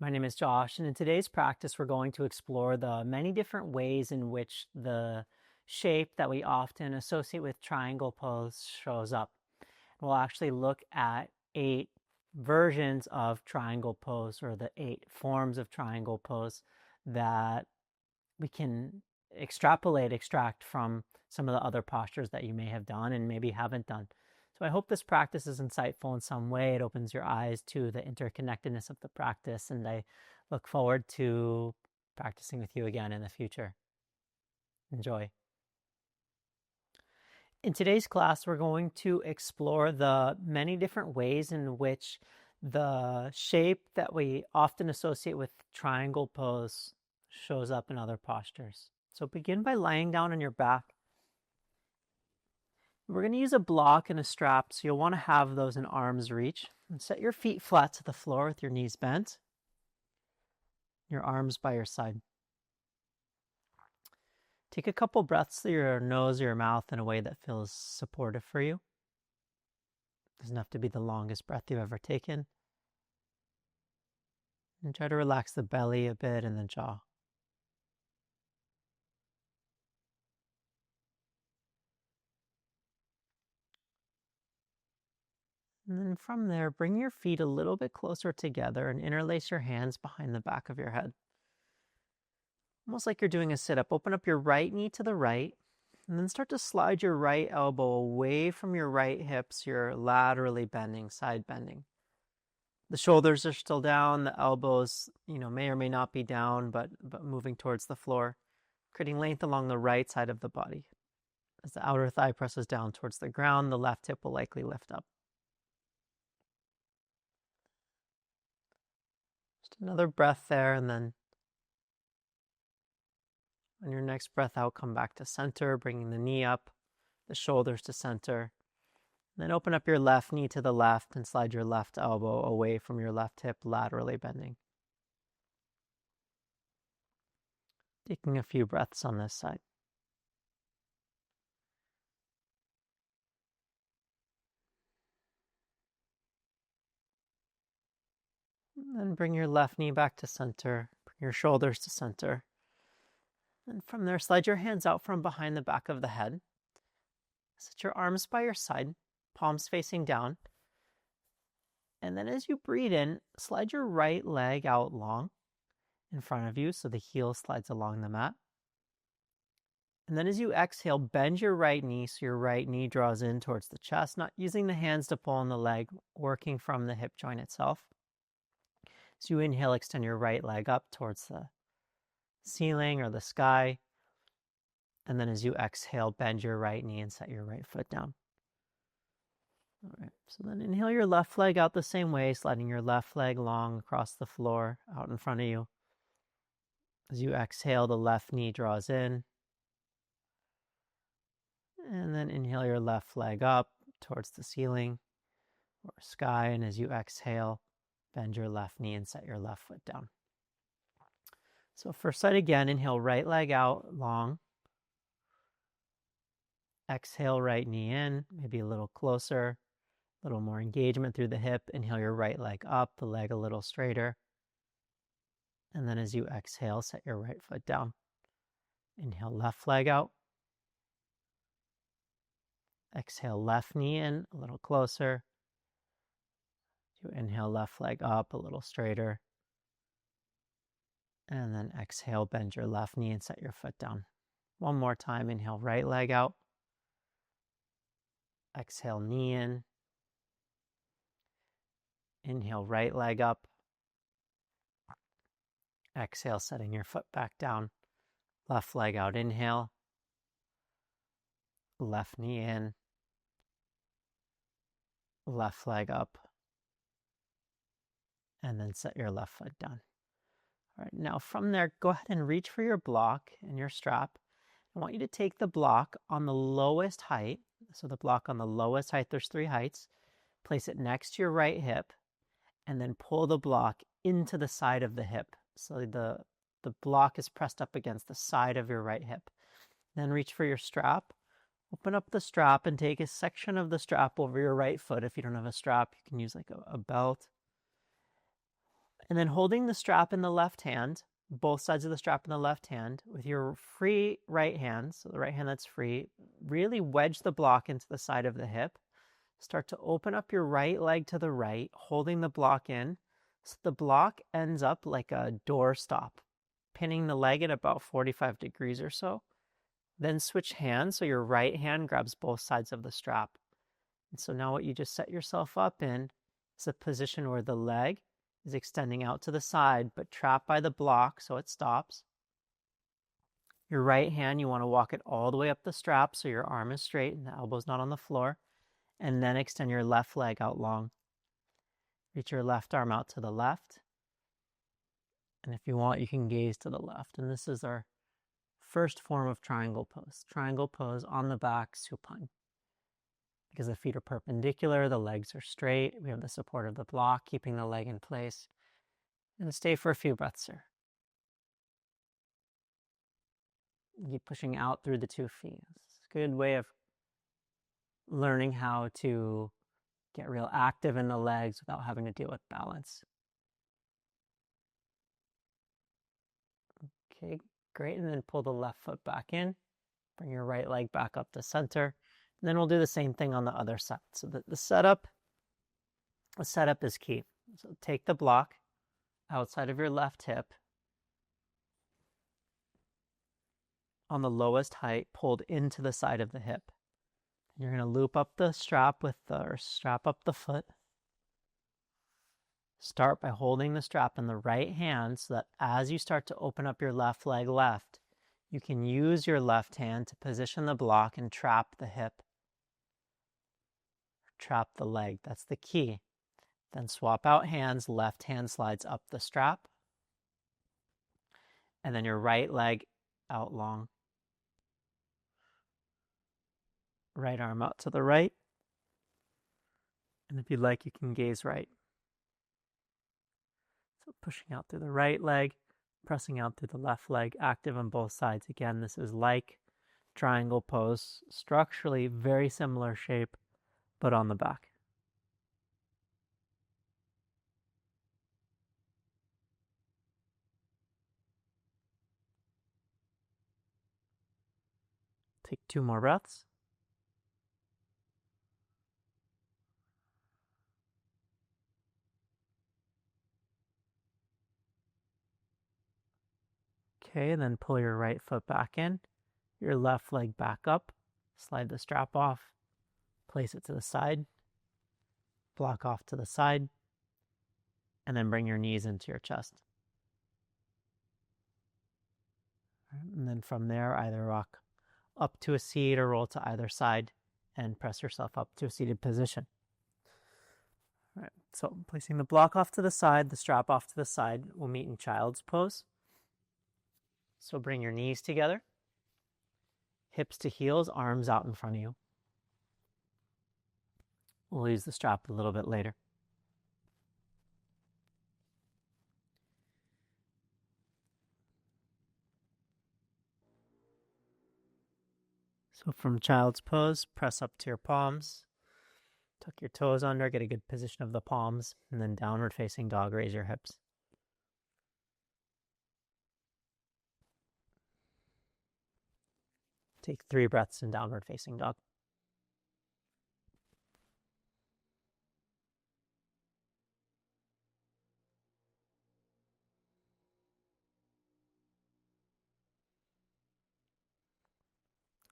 My name is Josh, and in today's practice, we're going to explore the many different ways in which the shape that we often associate with triangle pose shows up. We'll actually look at 8 versions of triangle pose, or the 8 forms of triangle pose that we can extract from some of the other postures that you may have done and maybe haven't done. So I hope this practice is insightful in some way. It opens your eyes to the interconnectedness of the practice, and I look forward to practicing with you again in the future. Enjoy. In today's class, we're going to explore the many different ways in which the shape that we often associate with triangle pose shows up in other postures. So begin by lying down on your back. We're going to use a block and a strap, so you'll want to have those in arm's reach. And set your feet flat to the floor with your knees bent, your arms by your side. Take a couple breaths through your nose or your mouth in a way that feels supportive for you. It doesn't have to be the longest breath you've ever taken. And try to relax the belly a bit and the jaw. And then from there, bring your feet a little bit closer together and interlace your hands behind the back of your head. Almost like you're doing a sit-up. Open up your right knee to the right, and then start to slide your right elbow away from your right hips. You're laterally bending, side bending. The shoulders are still down. The elbows, may or may not be down, but moving towards the floor, creating length along the right side of the body. As the outer thigh presses down towards the ground, the left hip will likely lift up. Just another breath there, and then on your next breath out, come back to center, bringing the knee up, the shoulders to center. And then open up your left knee to the left and slide your left elbow away from your left hip, laterally bending. Taking a few breaths on this side. And then bring your left knee back to center, bring your shoulders to center. And from there, slide your hands out from behind the back of the head. Set your arms by your side, palms facing down. And then as you breathe in, slide your right leg out long in front of you so the heel slides along the mat. And then as you exhale, bend your right knee so your right knee draws in towards the chest, not using the hands to pull on the leg, working from the hip joint itself. As you inhale, extend your right leg up towards the ceiling or the sky. And then as you exhale, bend your right knee and set your right foot down. All right, so then inhale your left leg out the same way, sliding your left leg long across the floor out in front of you. As you exhale, the left knee draws in. And then inhale your left leg up towards the ceiling or sky. And as you exhale, bend your left knee and set your left foot down. So first side again, inhale right leg out long. Exhale right knee in, maybe a little closer, a little more engagement through the hip. Inhale your right leg up, the leg a little straighter. And then as you exhale, set your right foot down. Inhale left leg out. Exhale left knee in, a little closer. You inhale left leg up, a little straighter. And then exhale, bend your left knee and set your foot down. One more time, inhale right leg out. Exhale knee in. Inhale right leg up. Exhale, setting your foot back down. Left leg out, inhale. Left knee in. Left leg up. And then set your left foot down. All right, now from there, go ahead and reach for your block and your strap. I want you to take the block on the lowest height. So the block on the lowest height, there's 3 heights. Place it next to your right hip, and then pull the block into the side of the hip. So the block is pressed up against the side of your right hip. Then reach for your strap. Open up the strap and take a section of the strap over your right foot. If you don't have a strap, you can use like a belt. And then holding the strap in the left hand, both sides of the strap in the left hand, with your free right hand, so the right hand that's free, really wedge the block into the side of the hip. Start to open up your right leg to the right, holding the block in. So the block ends up like a doorstop, pinning the leg at about 45 degrees or so. Then switch hands, so your right hand grabs both sides of the strap. And so now what you just set yourself up in is a position where the leg is extending out to the side, but trapped by the block, so it stops. Your right hand, you want to walk it all the way up the strap so your arm is straight and the elbow's not on the floor. And then extend your left leg out long. Reach your left arm out to the left. And if you want, you can gaze to the left. And this is our first form of triangle pose. Triangle pose on the back, supine. Because the feet are perpendicular, the legs are straight. We have the support of the block, keeping the leg in place. And stay for a few breaths here. Keep pushing out through the 2 feet. It's a good way of learning how to get real active in the legs without having to deal with balance. Okay, great. And then pull the left foot back in. Bring your right leg back up to center. And then we'll do the same thing on the other side. So the setup is key. So take the block outside of your left hip on the lowest height, pulled into the side of the hip. You're going to loop up the strap or strap up the foot. Start by holding the strap in the right hand so that as you start to open up your left leg left, you can use your left hand to position the block and trap the hip. Trap the leg, that's the key. Then swap out hands, left hand slides up the strap. And then your right leg out long. Right arm out to the right. And if you'd like, you can gaze right. So pushing out through the right leg, pressing out through the left leg, active on both sides. Again, this is like triangle pose, structurally very similar shape, but on the back. Take 2 more breaths. Okay, and then pull your right foot back in, your left leg back up, slide the strap off, place it to the side, block off to the side, and then bring your knees into your chest. And then from there, either rock up to a seat or roll to either side and press yourself up to a seated position. All right, so placing the block off to the side, the strap off to the side, we'll meet in child's pose. So bring your knees together, hips to heels, arms out in front of you. We'll use the strap a little bit later. So from child's pose, press up to your palms, tuck your toes under, get a good position of the palms, and then downward facing dog, raise your hips. Take 3 breaths in downward facing dog.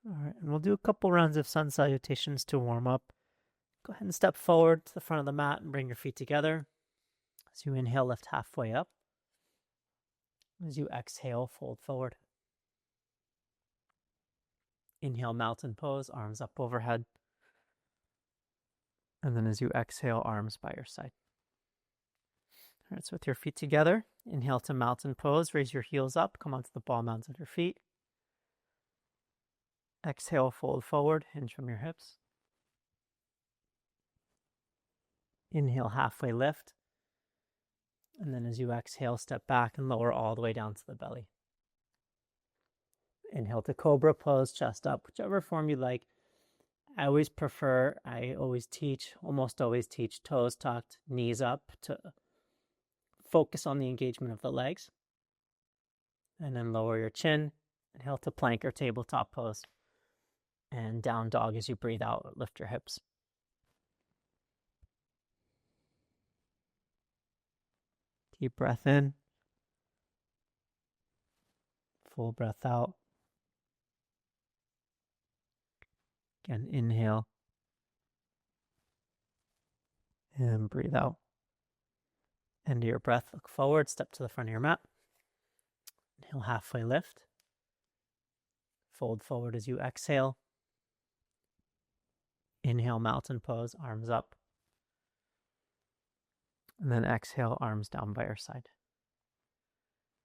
All right, and we'll do a couple rounds of sun salutations to warm up. Go ahead and step forward to the front of the mat and bring your feet together. As you inhale, lift halfway up. As you exhale, fold forward. Inhale, mountain pose, arms up overhead. And then as you exhale, arms by your side. All right, so with your feet together, inhale to mountain pose, raise your heels up, come onto the ball mounds of your feet. Exhale, fold forward, hinge from your hips. Inhale, halfway lift. And then as you exhale, step back and lower all the way down to the belly. Inhale to cobra pose, chest up, whichever form you like. I always almost always teach toes tucked, knees up to focus on the engagement of the legs. And then lower your chin. Inhale to plank or tabletop pose. And down dog as you breathe out. Lift your hips. Deep breath in. Full breath out. Again, inhale. And breathe out. End of your breath, look forward, step to the front of your mat. Inhale, halfway lift. Fold forward as you exhale. Inhale, mountain pose, arms up. And then exhale, arms down by your side.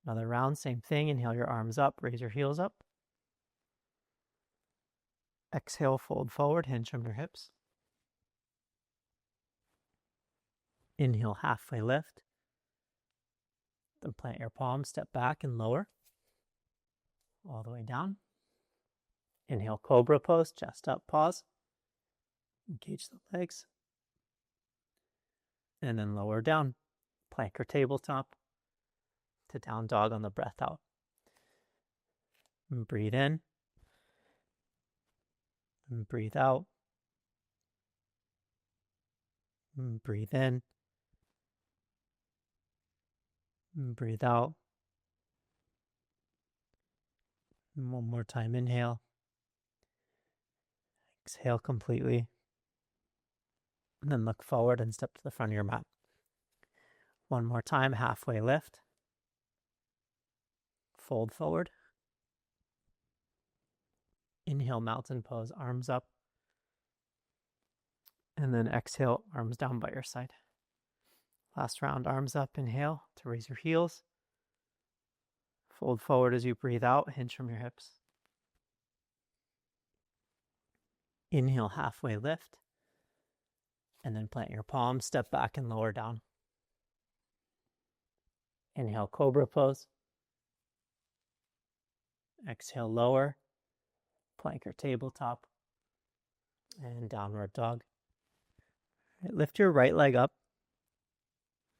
Another round, same thing. Inhale your arms up, raise your heels up. Exhale, fold forward, hinge from your hips. Inhale, halfway lift. Then plant your palms, step back and lower. All the way down. Inhale, cobra pose, chest up, pause. Engage the legs. And then lower down. Plank or tabletop to down dog on the breath out. And breathe in. And breathe out. And breathe in. And breathe out. And one more time, inhale. Exhale completely. And then look forward and step to the front of your mat. One more time, halfway lift. Fold forward. Inhale, mountain pose, arms up. And then exhale, arms down by your side. Last round, arms up, inhale to raise your heels. Fold forward as you breathe out, hinge from your hips. Inhale, halfway lift. And then plant your palms, step back and lower down. Inhale, cobra pose. Exhale, lower. Plank or tabletop. And downward dog. Right, lift your right leg up.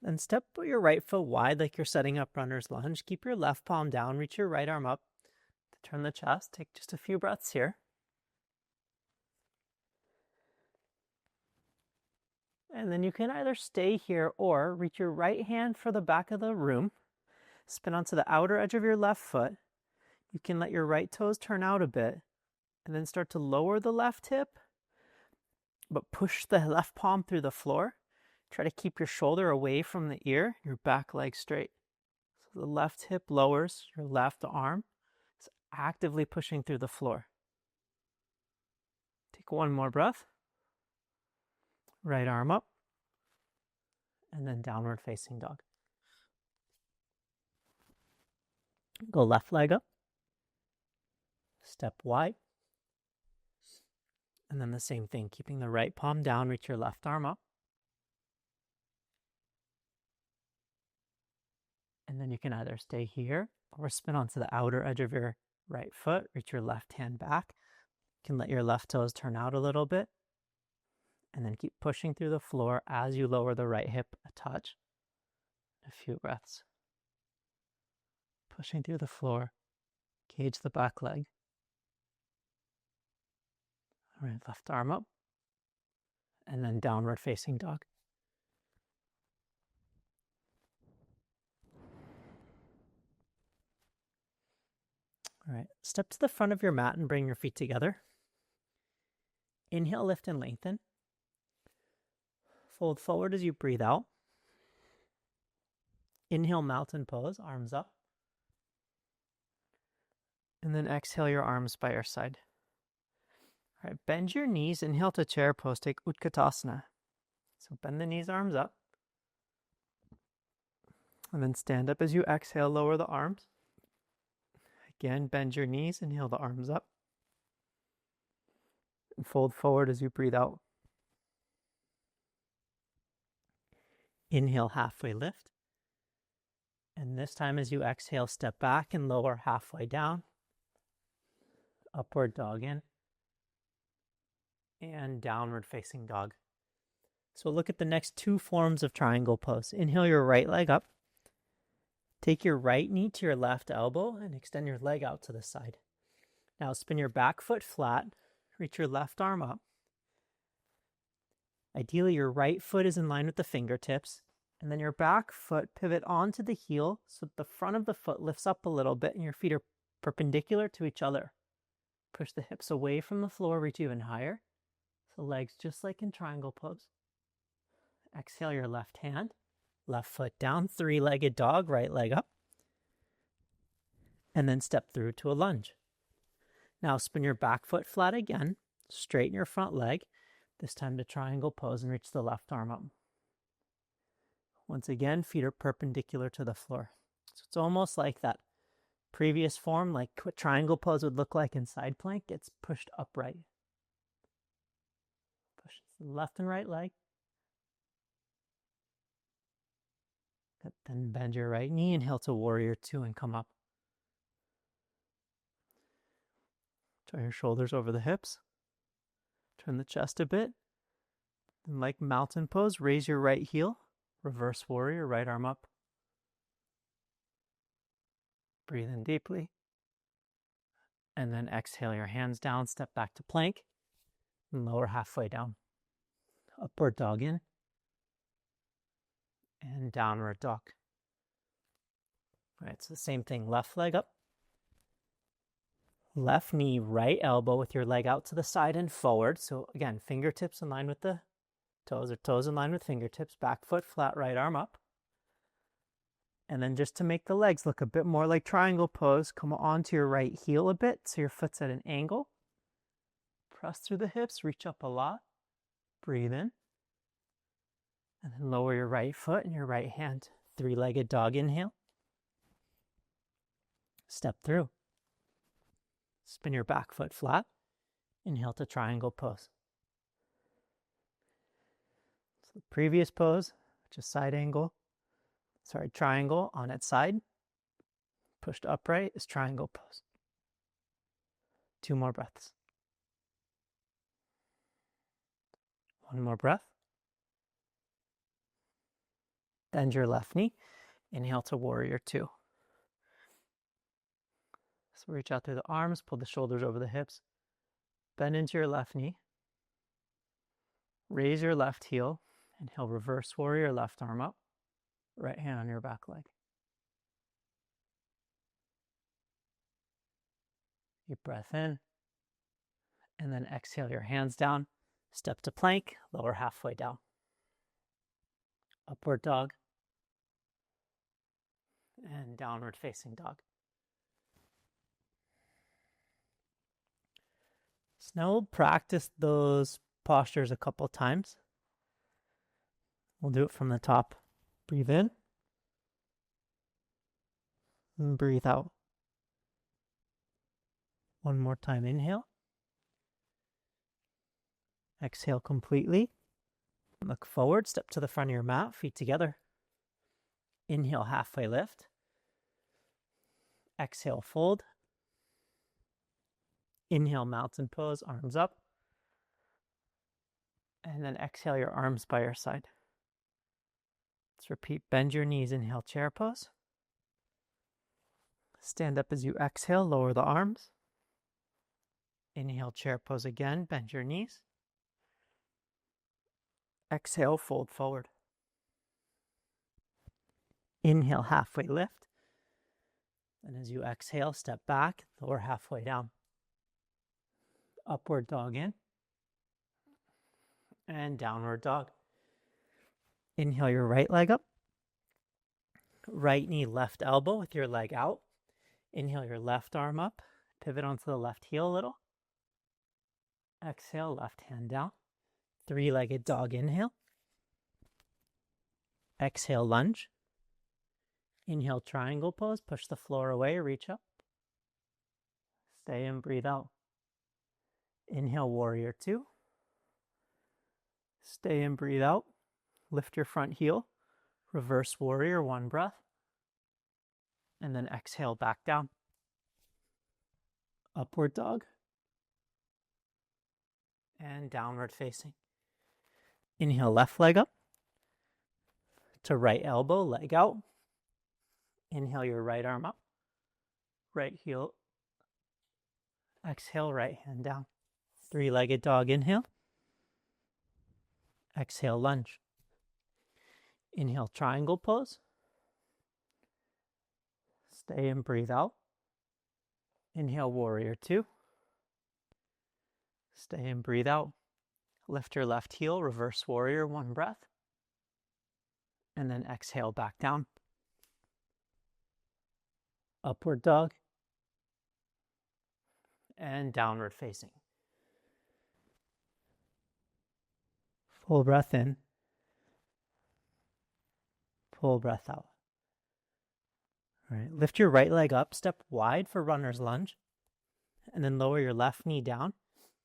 And step your right foot wide like you're setting up runner's lunge. Keep your left palm down. Reach your right arm up to turn the chest. Take just a few breaths here. And then you can either stay here or reach your right hand for the back of the room. Spin onto the outer edge of your left foot. You can let your right toes turn out a bit. And then start to lower the left hip. But push the left palm through the floor. Try to keep your shoulder away from the ear, your back leg straight. So the left hip lowers, your left arm is actively pushing through the floor. Take one more breath. Right arm up. And then downward facing dog. Go left leg up. Step wide. And then the same thing, keeping the right palm down, reach your left arm up. And then you can either stay here or spin onto the outer edge of your right foot, reach your left hand back. You can let your left toes turn out a little bit. And then keep pushing through the floor as you lower the right hip a touch. A few breaths. Pushing through the floor. Cage the back leg. All right, left arm up. And then downward facing dog. All right, step to the front of your mat and bring your feet together. Inhale, lift and lengthen. Fold forward as you breathe out. Inhale, mountain pose, arms up. And then exhale your arms by your side. All right, bend your knees, inhale to chair pose, take Utkatasana. So bend the knees, arms up. And then stand up as you exhale, lower the arms. Again, bend your knees, inhale the arms up. And fold forward as you breathe out. Inhale, halfway lift. And this time as you exhale, step back and lower halfway down. Upward dog in. And downward facing dog. So look at the next two forms of triangle pose. Inhale your right leg up. Take your right knee to your left elbow and extend your leg out to the side. Now spin your back foot flat, reach your left arm up. Ideally, your right foot is in line with the fingertips, and then your back foot pivot onto the heel so that the front of the foot lifts up a little bit and your feet are perpendicular to each other. Push the hips away from the floor, reach even higher. So legs just like in triangle pose. Exhale your left hand, left foot down, three-legged dog, right leg up. And then step through to a lunge. Now spin your back foot flat again, straighten your front leg, this time to triangle pose and reach the left arm up. Once again, feet are perpendicular to the floor. So it's almost like that previous form, like what triangle pose would look like in side plank, gets pushed upright. Push the left and right leg. Good. Then bend your right knee, inhale to warrior two and come up. Draw your shoulders over the hips. Turn the chest a bit. And like mountain pose, raise your right heel. Reverse warrior, right arm up. Breathe in deeply. And then exhale your hands down, step back to plank. And lower halfway down. Upward dog in. And downward dog. All right, so the same thing, left leg up. Left knee, right elbow with your leg out to the side and forward. So again, fingertips in line with the toes, or toes in line with fingertips. Back foot flat, right arm up. And then just to make the legs look a bit more like triangle pose, come onto your right heel a bit so your foot's at an angle. Press through the hips, reach up a lot. Breathe in. And then lower your right foot and your right hand. Three-legged dog inhale. Step through. Spin your back foot flat. Inhale to triangle pose. So the previous pose, which is triangle on its side. Pushed upright is triangle pose. 2 more breaths. 1 more breath. Bend your left knee. Inhale to warrior two. So reach out through the arms, pull the shoulders over the hips. Bend into your left knee. Raise your left heel. Inhale, reverse warrior, left arm up. Right hand on your back leg. Deep breath in. And then exhale your hands down. Step to plank, lower halfway down. Upward dog. And downward facing dog. So now we'll practice those postures a couple times. We'll do it from the top. Breathe in. And breathe out. 1 more time, inhale. Exhale completely. Look forward, step to the front of your mat, feet together. Inhale, halfway lift. Exhale, fold. Inhale, mountain pose, arms up. And then exhale your arms by your side. Let's repeat, bend your knees, inhale, chair pose. Stand up as you exhale, lower the arms. Inhale, chair pose again, bend your knees. Exhale, fold forward. Inhale, halfway lift. And as you exhale, step back, lower halfway down. Upward dog in. And downward dog. Inhale your right leg up. Right knee, left elbow with your leg out. Inhale your left arm up. Pivot onto the left heel a little. Exhale, left hand down. Three-legged dog inhale. Exhale, lunge. Inhale, triangle pose. Push the floor away, reach up. Stay and breathe out. Inhale, warrior two. Stay and breathe out. Lift your front heel. Reverse warrior, 1 breath. And then exhale, back down. Upward dog. And downward facing. Inhale, left leg up. To right elbow, leg out. Inhale your right arm up, right heel. Exhale, right hand down. Three-legged dog, inhale. Exhale, lunge. Inhale, triangle pose. Stay and breathe out. Inhale, warrior two. Stay and breathe out. Lift your left heel, reverse warrior, one breath. And then exhale back down. Upward dog. And downward facing. Full breath in. Full breath out. All right, lift your right leg up, step wide for runner's lunge, and then lower your left knee down.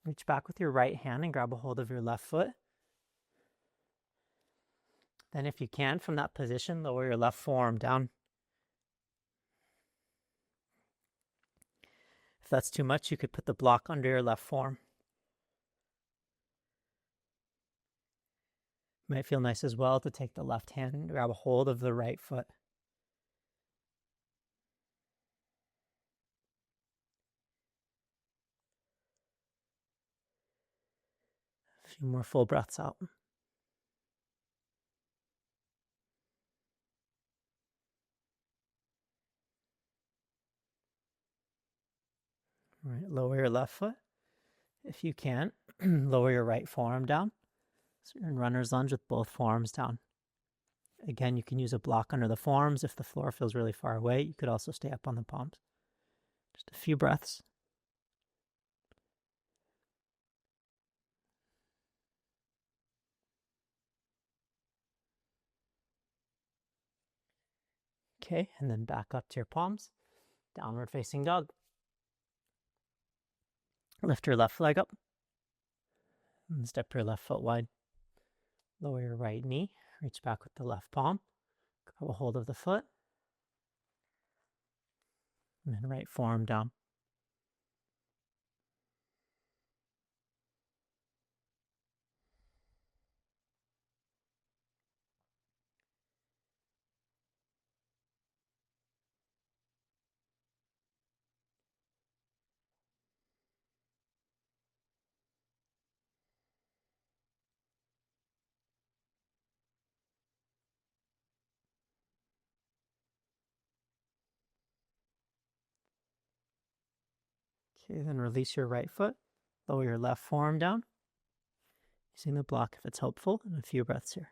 Reach back with your right hand and grab a hold of your left foot. Then if you can, from that position, lower your left forearm down. If that's too much, you could put the block under your left forearm. Might feel nice as well to take the left hand and grab a hold of the right foot. A few more full breaths out. All right, lower your left foot. If you can, lower your right forearm down. So you're in runner's lunge with both forearms down. Again, you can use a block under the forearms if the floor feels really far away. You could also stay up on the palms. Just a few breaths. Okay, and then back up to your palms. Downward facing dog. Lift your left leg up. And step your left foot wide. Lower your right knee. Reach back with the left palm. Grab a hold of the foot. And then right forearm down. Okay, then release your right foot. Lower your left forearm down. Using the block if it's helpful. And a few breaths here.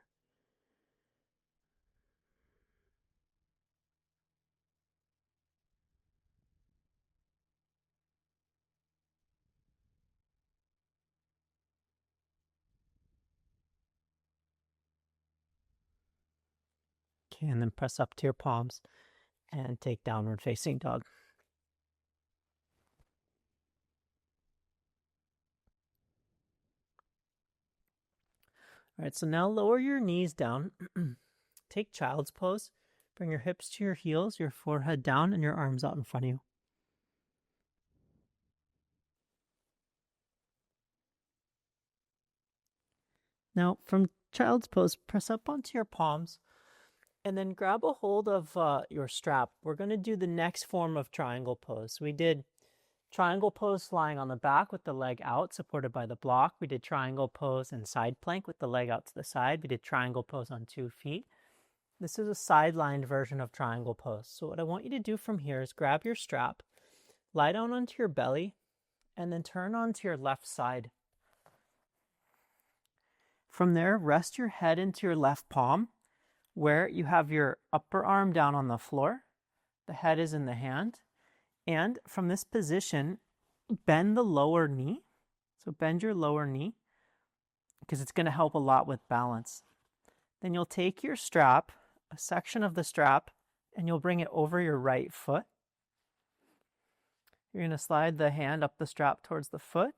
Okay, and then press up to your palms and take downward facing dog. All right, so now lower your knees down. Take child's pose. Bring your hips to your heels, your forehead down, and your arms out in front of you. Now, from child's pose, press up onto your palms and then grab a hold of your strap. We're going to do the next form of triangle pose. We did triangle pose lying on the back with the leg out, supported by the block. We did triangle pose and side plank with the leg out to the side. We did triangle pose on 2 feet. This is a sidelined version of triangle pose. So what I want you to do from here is grab your strap, lie down onto your belly, and then turn onto your left side. From there, rest your head into your left palm, where you have your upper arm down on the floor. The head is in the hand. And from this position, bend the lower knee. So bend your lower knee because it's going to help a lot with balance. Then you'll take your strap, a section of the strap, and you'll bring it over your right foot. You're going to slide the hand up the strap towards the foot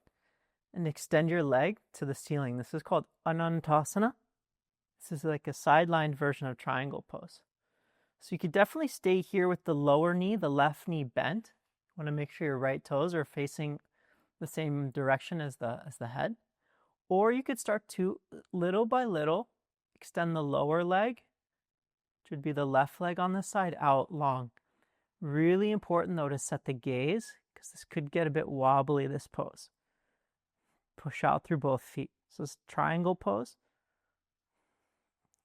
and extend your leg to the ceiling. This is called Anantasana. This is like a sidelined version of triangle pose. So you could definitely stay here with the lower knee, the left knee bent. You want to make sure your right toes are facing the same direction as the head. Or you could start to, little by little, extend the lower leg should be the left leg on the side out long. Really important though to set the gaze, because this could get a bit wobbly, this pose. Push out through both feet. So it's triangle pose.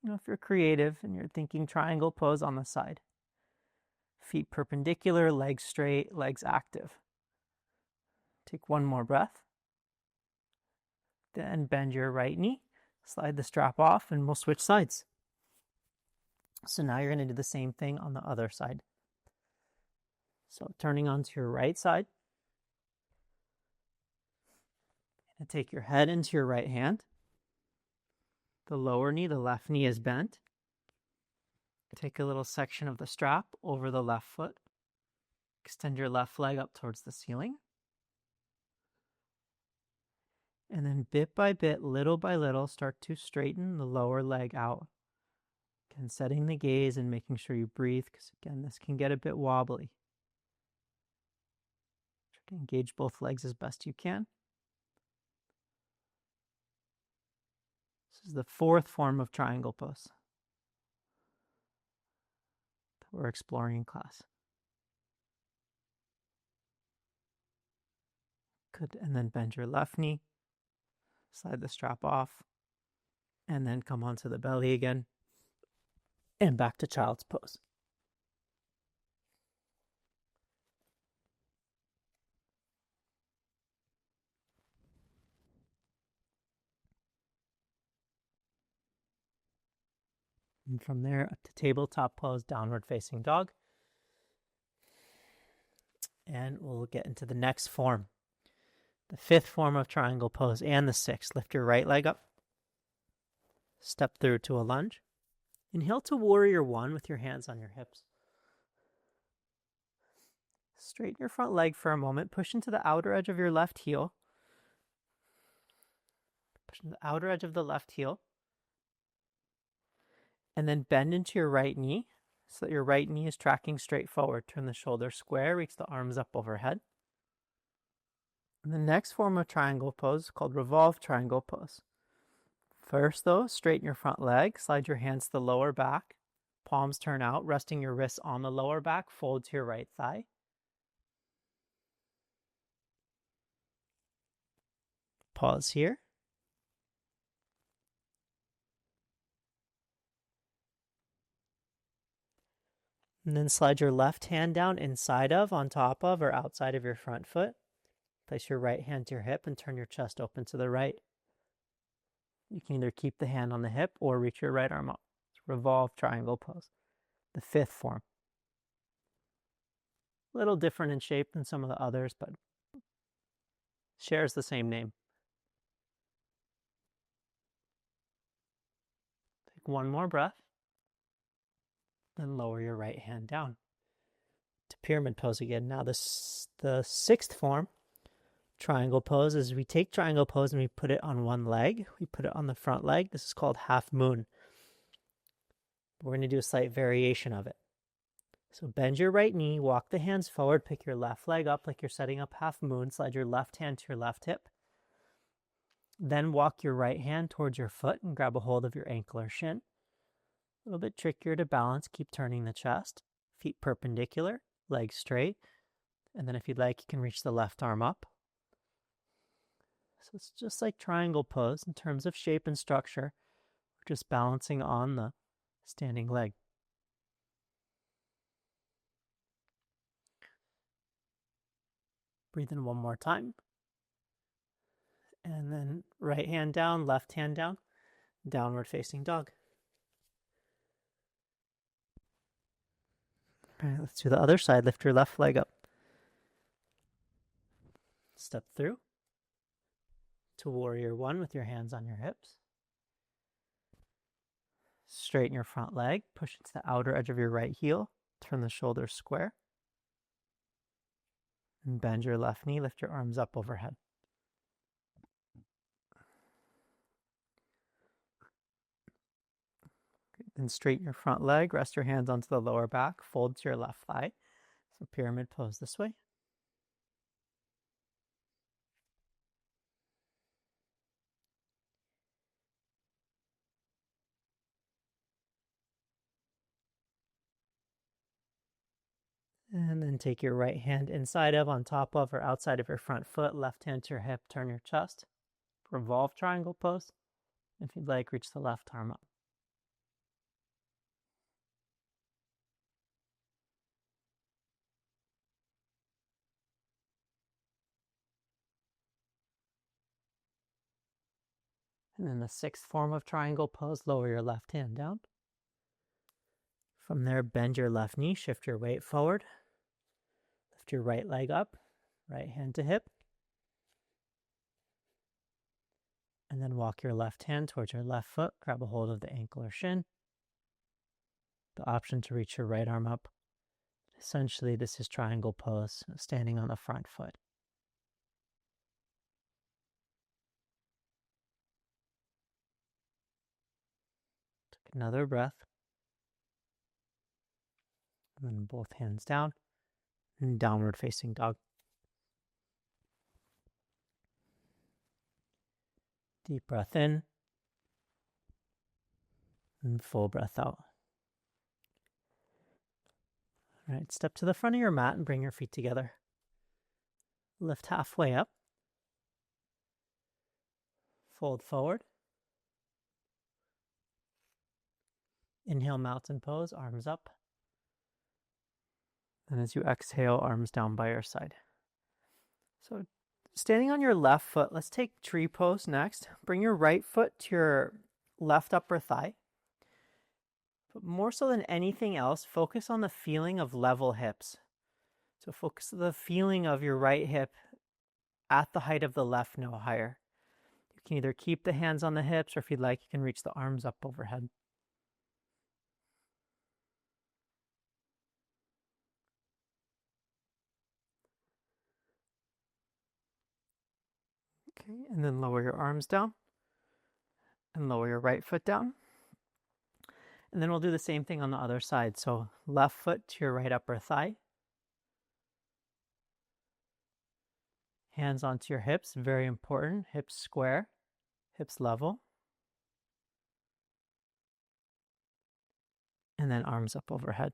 If you're creative and you're thinking triangle pose on the side. Feet perpendicular, legs straight, legs active. Take one more breath. Then bend your right knee, slide the strap off, and we'll switch sides. So now you're going to do the same thing on the other side. So turning onto your right side, and take your head into your right hand. The lower knee, the left knee is bent. Take a little section of the strap over the left foot. Extend your left leg up towards the ceiling. And then bit by bit, little by little, start to straighten the lower leg out. Again, setting the gaze and making sure you breathe, because again, this can get a bit wobbly. Try to engage both legs as best you can. This is the fourth form of triangle pose that we're exploring in class. Good, and then bend your left knee, slide the strap off, and then come onto the belly again, and back to child's pose. And from there up to tabletop pose, downward facing dog. And we'll get into the next form. The fifth form of triangle pose and the sixth. Lift your right leg up. Step through to a lunge. Inhale to warrior one with your hands on your hips. Straighten your front leg for a moment. Push into the outer edge of your left heel. Push into the outer edge of the left heel. And then bend into your right knee so that your right knee is tracking straight forward. Turn the shoulders square, reach the arms up overhead. And the next form of triangle pose is called revolve triangle pose. First though, straighten your front leg, slide your hands to the lower back, palms turn out, resting your wrists on the lower back, fold to your right thigh. Pause here. And then slide your left hand down inside of, on top of, or outside of your front foot. Place your right hand to your hip and turn your chest open to the right. You can either keep the hand on the hip or reach your right arm up. It's revolve triangle pose. The fifth form. A little different in shape than some of the others, but shares the same name. Take one more breath. Then lower your right hand down to pyramid pose again. Now the sixth form, triangle pose, is we take triangle pose and we put it on one leg. We put it on the front leg. This is called half moon. We're going to do a slight variation of it. So bend your right knee, walk the hands forward, pick your left leg up like you're setting up half moon, slide your left hand to your left hip. Then walk your right hand towards your foot and grab a hold of your ankle or shin. A little bit trickier to balance. Keep turning the chest. Feet perpendicular, legs straight. And then if you'd like, you can reach the left arm up. So it's just like triangle pose in terms of shape and structure. We're just balancing on the standing leg. Breathe in one more time. And then right hand down, left hand down, downward facing dog. All right, let's do the other side. Lift your left leg up. Step through to warrior one with your hands on your hips. Straighten your front leg. Push into the outer edge of your right heel. Turn the shoulders square. And bend your left knee. Lift your arms up overhead. Then straighten your front leg. Rest your hands onto the lower back. Fold to your left thigh. So pyramid pose this way. And then take your right hand inside of, on top of, or outside of your front foot. Left hand to your hip, turn your chest. Revolve triangle pose. If you'd like, reach the left arm up. And then the sixth form of triangle pose, lower your left hand down. From there, bend your left knee, shift your weight forward. Lift your right leg up, right hand to hip. And then walk your left hand towards your left foot, grab a hold of the ankle or shin. The option to reach your right arm up. Essentially, this is triangle pose, standing on the front foot. Take another breath. And then both hands down, and downward facing dog. Deep breath in, and full breath out. All right, step to the front of your mat and bring your feet together. Lift halfway up. Fold forward. Inhale, mountain pose, arms up. And as you exhale, arms down by your side. So standing on your left foot, let's take tree pose next. Bring your right foot to your left upper thigh. But more so than anything else, focus on the feeling of level hips. So focus on the feeling of your right hip at the height of the left, no higher. You can either keep the hands on the hips, or if you'd like, you can reach the arms up overhead. Okay, and then lower your arms down and lower your right foot down. And then we'll do the same thing on the other side. So left foot to your right upper thigh. Hands onto your hips, very important. Hips square, hips level. And then arms up overhead.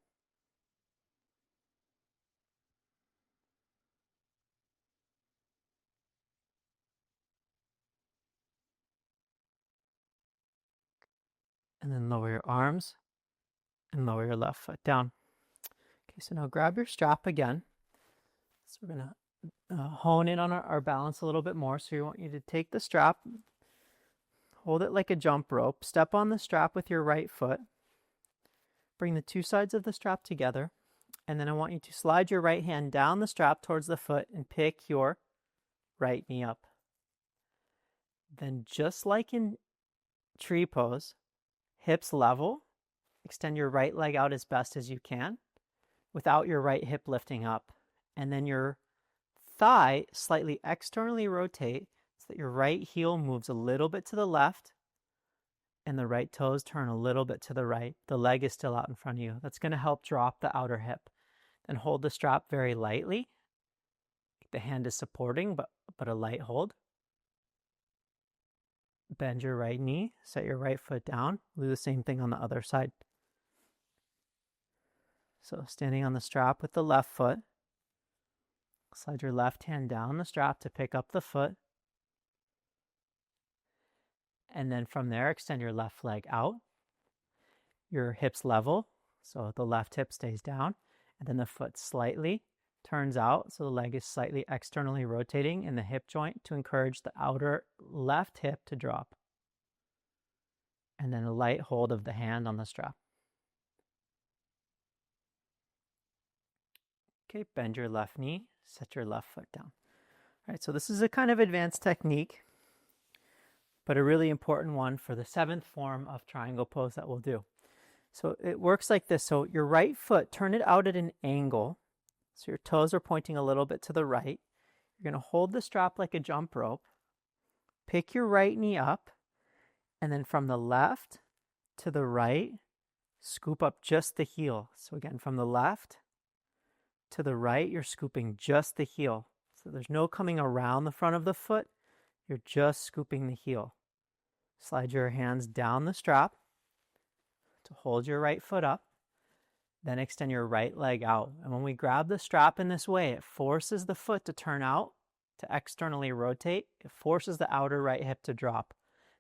And then lower your arms and lower your left foot down. Okay, so now grab your strap again. So we're going to hone in on our balance a little bit more. So we want you to take the strap, hold it like a jump rope, step on the strap with your right foot, bring the two sides of the strap together, and then I want you to slide your right hand down the strap towards the foot and pick your right knee up. Then just like in tree pose, hips level, extend your right leg out as best as you can without your right hip lifting up. And then your thigh slightly externally rotate so that your right heel moves a little bit to the left and the right toes turn a little bit to the right. The leg is still out in front of you. That's going to help drop the outer hip. Then hold the strap very lightly. The hand is supporting, but a light hold. Bend your right knee, set your right foot down. Do the same thing on the other side. So standing on the strap with the left foot, slide your left hand down the strap to pick up the foot. And then from there, extend your left leg out. Your hips level, so the left hip stays down. And then the foot slightly turns out, so the leg is slightly externally rotating in the hip joint to encourage the outer left hip to drop. And then a light hold of the hand on the strap. Okay, bend your left knee, set your left foot down. All right, so this is a kind of advanced technique, but a really important one for the seventh form of triangle pose that we'll do. So it works like this. So your right foot, turn it out at an angle. So your toes are pointing a little bit to the right. You're going to hold the strap like a jump rope. Pick your right knee up. And then from the left to the right, scoop up just the heel. So again, from the left to the right, you're scooping just the heel. So there's no coming around the front of the foot. You're just scooping the heel. Slide your hands down the strap to hold your right foot up. Then extend your right leg out. And when we grab the strap in this way, it forces the foot to turn out, to externally rotate. It forces the outer right hip to drop.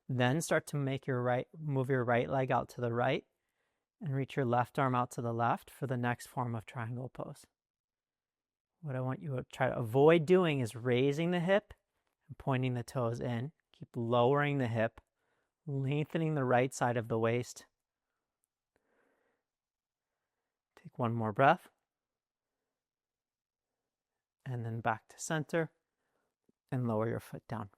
Then start to move your right leg out to the right and reach your left arm out to the left for the next form of triangle pose. What I want you to try to avoid doing is raising the hip and pointing the toes in. Keep lowering the hip, lengthening the right side of the waist. Take one more breath. And then back to center and lower your foot down.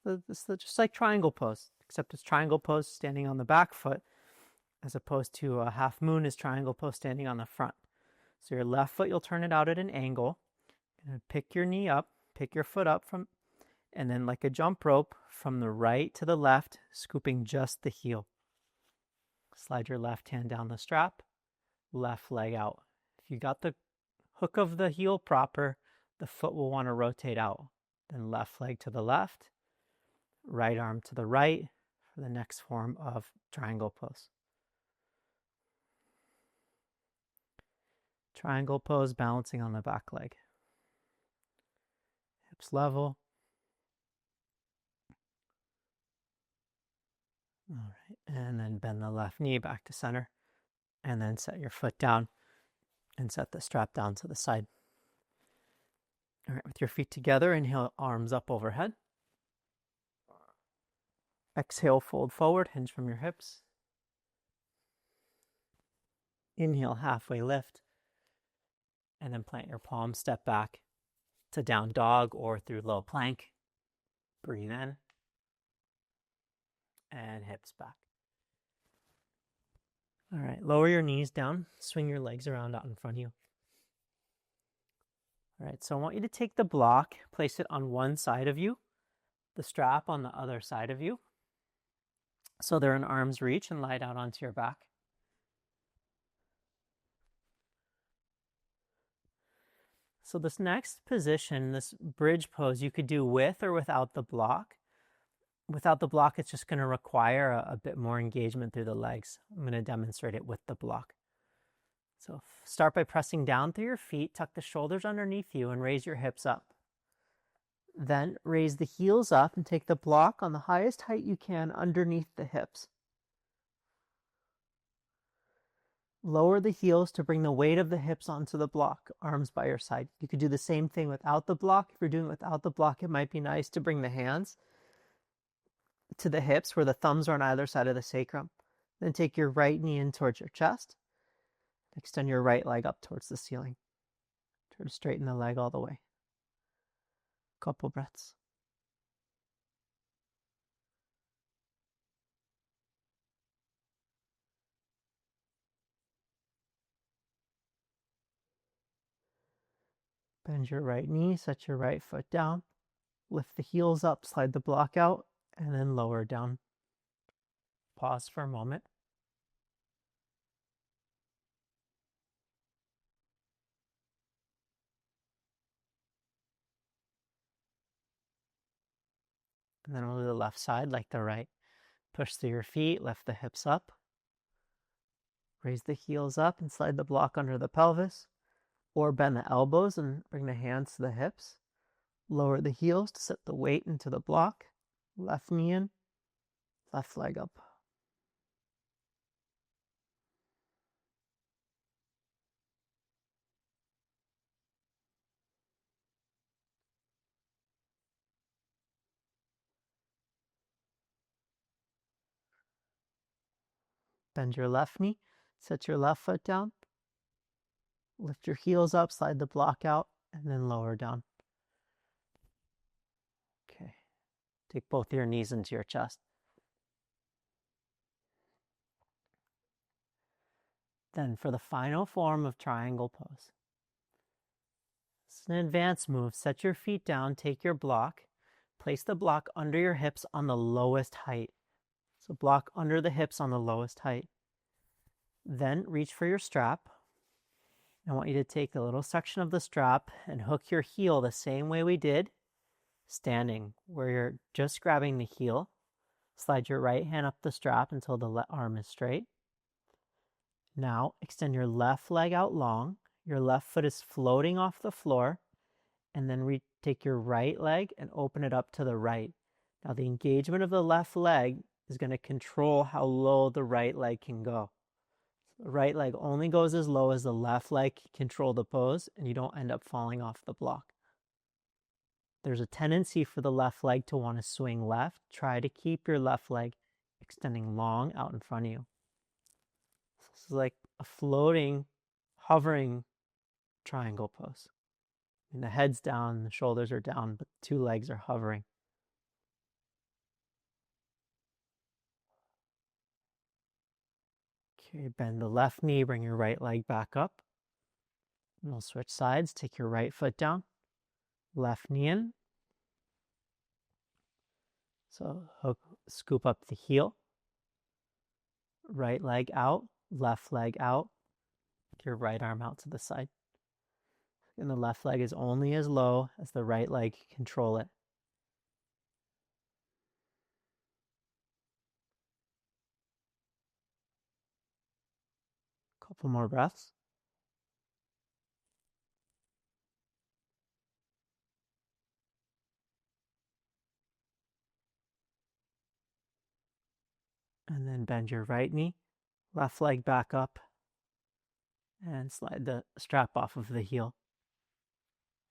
This is just like triangle pose, except it's triangle pose standing on the back foot, as opposed to a half moon is triangle pose standing on the front. So your left foot, you'll turn it out at an angle. And pick your knee up, pick your foot up and then like a jump rope from the right to the left, scooping just the heel. Slide your left hand down the strap, left leg out. If you got the hook of the heel proper, the foot will want to rotate out. Then left leg to the left, right arm to the right for the next form of triangle pose. Triangle pose, balancing on the back leg. Hips level. All right, and then bend the left knee back to center, and then set your foot down and set the strap down to the side. All right, with your feet together, inhale, arms up overhead. Exhale, fold forward, hinge from your hips. Inhale, halfway lift. And then plant your palms, step back to down dog or through low plank. Breathe in. And hips back. All right, lower your knees down. Swing your legs around out in front of you. All right, so I want you to take the block, place it on one side of you, the strap on the other side of you, so they're in arm's reach, and lie down onto your back. So this next position, this bridge pose, you could do with or without the block. Without the block, it's just going to require a bit more engagement through the legs. I'm going to demonstrate it with the block. So start by pressing down through your feet, tuck the shoulders underneath you, and raise your hips up. Then raise the heels up and take the block on the highest height you can underneath the hips. Lower the heels to bring the weight of the hips onto the block, arms by your side. You could do the same thing without the block. If you're doing it without the block, it might be nice to bring the hands to the hips where the thumbs are on either side of the sacrum. Then take your right knee in towards your chest. Extend your right leg up towards the ceiling. Try to straighten the leg all the way. Couple breaths. Bend your right knee, set your right foot down. Lift the heels up, slide the block out, and then lower down. Pause for a moment. And then we'll do the left side like the right. Push through your feet, lift the hips up. Raise the heels up and slide the block under the pelvis. Or bend the elbows and bring the hands to the hips. Lower the heels to set the weight into the block. Left knee in, left leg up. Bend your left knee, set your left foot down. Lift your heels up, slide the block out, and then lower down. Okay. Take both your knees into your chest. Then for the final form of triangle pose. It's an advanced move. Set your feet down, take your block, place the block under your hips on the lowest height. So block under the hips on the lowest height. Then reach for your strap. I want you to take a little section of the strap and hook your heel the same way we did standing, where you're just grabbing the heel. Slide your right hand up the strap until the arm is straight. Now extend your left leg out long. Your left foot is floating off the floor. And then take your right leg and open it up to the right. Now the engagement of the left leg is going to control how low the right leg can go. The right leg only goes as low as the left leg can control the pose, and you don't end up falling off the block. There's a tendency for the left leg to want to swing left. Try to keep your left leg extending long out in front of you. This is like a floating, hovering triangle pose. And the head's down, the shoulders are down, but the two legs are hovering. Okay, bend the left knee, bring your right leg back up. And we'll switch sides. Take your right foot down, left knee in. So scoop up the heel. Right leg out, left leg out. Take your right arm out to the side. And the left leg is only as low as the right leg can control it. Couple more breaths. And then bend your right knee, left leg back up, and slide the strap off of the heel.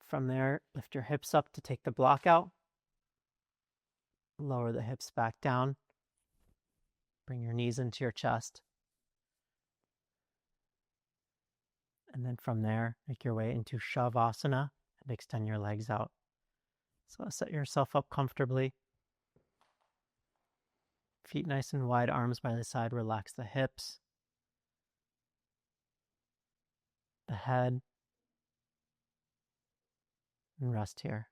From there, lift your hips up to take the block out. Lower the hips back down. Bring your knees into your chest. And then from there, make your way into Shavasana and extend your legs out. So set yourself up comfortably. Feet nice and wide, arms by the side. Relax the hips, the head, and rest here.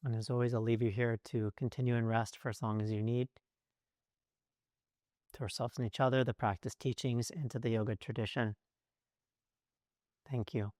And as always, I'll leave you here to continue and rest for as long as you need. To ourselves and each other, the practice teachings, and to the yoga tradition. Thank you.